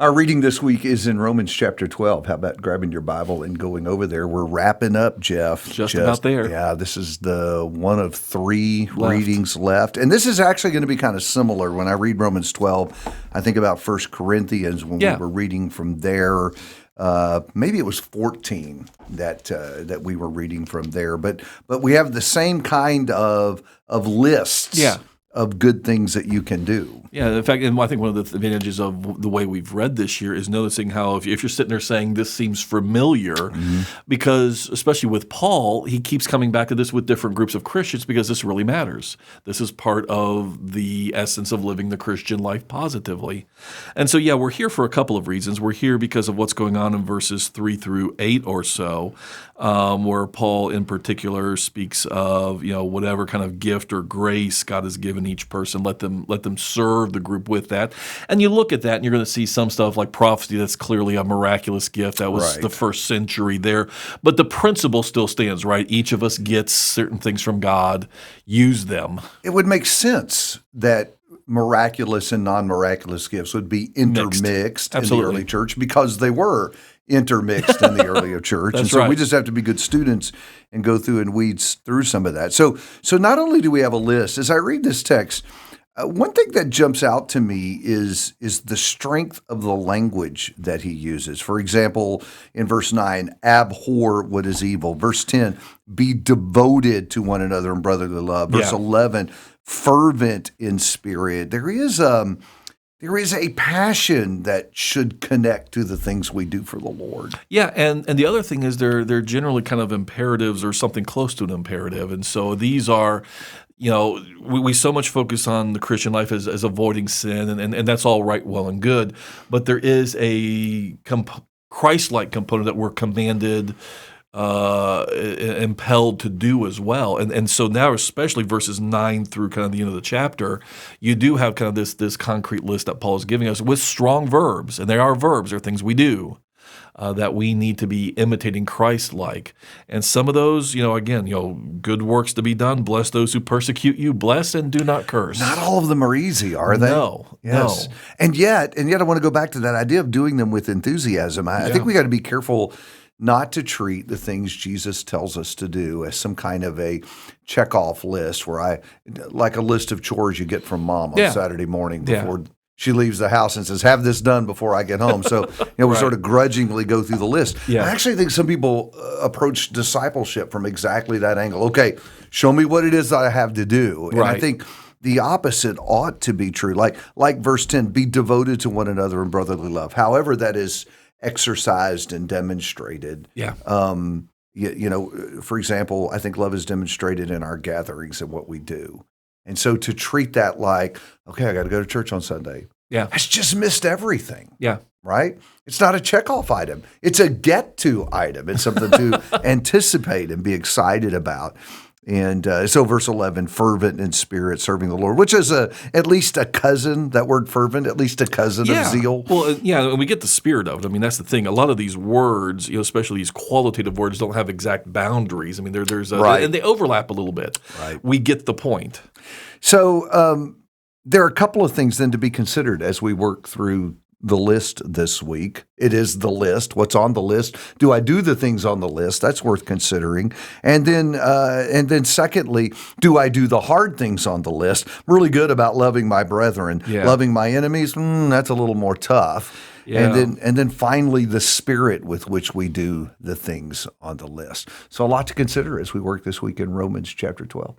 Our reading this week is in Romans chapter 12. How about grabbing your Bible and going over there? We're wrapping up, Jeff. Just about there. Yeah, this is the one of three readings left. And this is actually going to be kind of similar. When I read Romans 12, I think about 1 Corinthians when we were reading from there. Maybe it was 14 that we were reading from there. But we have the same kind of lists. Of good things that you can do. Yeah, in fact, and I think one of the advantages of the way we've read this year is noticing how if you're sitting there saying this seems familiar, because especially with Paul, he keeps coming back to this with different groups of Christians because this really matters. This is part of the essence of living the Christian life positively. And so, we're here for a couple of reasons. We're here because of what's going on in verses 3 through 8 or so, where Paul in particular speaks of, whatever kind of gift or grace God has given each person, let them serve the group with that. And you look at that and you're going to see some stuff like prophecy that's clearly a miraculous gift. That was the first century there. But the principle still stands, right? Each of us gets certain things from God, use them. It would make sense that miraculous and non-miraculous gifts would be intermixed in the early church because they were intermixed in the earlier church. That's and so right. we just have to be good students and go through and weed through some of that. So not only do we have a list, as I read this text, one thing that jumps out to me is the strength of the language that he uses. For example, in verse 9, abhor what is evil. Verse 10, be devoted to one another in brotherly love. Verse 11, fervent in spirit. There is a passion that should connect to the things we do for the Lord. Yeah, and the other thing is they're generally kind of imperatives or something close to an imperative. And so these are, we so much focus on the Christian life as avoiding sin, and that's all right, well, and good. But there is a Christ-like component that we're commanded, impelled to do as well. And so now, especially verses 9 through kind of the end of the chapter, you do have kind of this concrete list that Paul is giving us with strong verbs. And they are verbs, they're things we do that we need to be imitating Christ-like. And some of those, again, good works to be done. Bless those who persecute you. Bless and do not curse. Not all of them are easy, are they? No. Yes. No. And yet I want to go back to that idea of doing them with enthusiasm. I think we got to be careful not to treat the things Jesus tells us to do as some kind of a check-off list like a list of chores you get from mom on Saturday morning before she leaves the house and says, have this done before I get home. So, we sort of grudgingly go through the list. Yeah. I actually think some people approach discipleship from exactly that angle. Okay, show me what it is that I have to do. And I think the opposite ought to be true. Like verse 10, be devoted to one another in brotherly love. However that is exercised and demonstrated. Yeah. For example, I think love is demonstrated in our gatherings and what we do. And so to treat that like, okay, I got to go to church on Sunday. Yeah. That's just missed everything. Yeah. Right? It's not a checkoff item. It's a get-to item. It's something to anticipate and be excited about. And so verse 11, fervent in spirit, serving the Lord, which is at least a cousin, that word fervent, at least a cousin of zeal. Well, and we get the spirit of it. I mean, that's the thing. A lot of these words, especially these qualitative words, don't have exact boundaries. I mean, and they overlap a little bit. Right. We get the point. So there are a couple of things then to be considered as we work through the list this week. It is the list. What's on the list? Do I do the things on the list? That's worth considering. And then secondly, do I do the hard things on the list? I'm really good about loving my brethren. Yeah. Loving my enemies, that's a little more tough. Yeah. And then finally, the spirit with which we do the things on the list. So a lot to consider as we work this week in Romans chapter 12.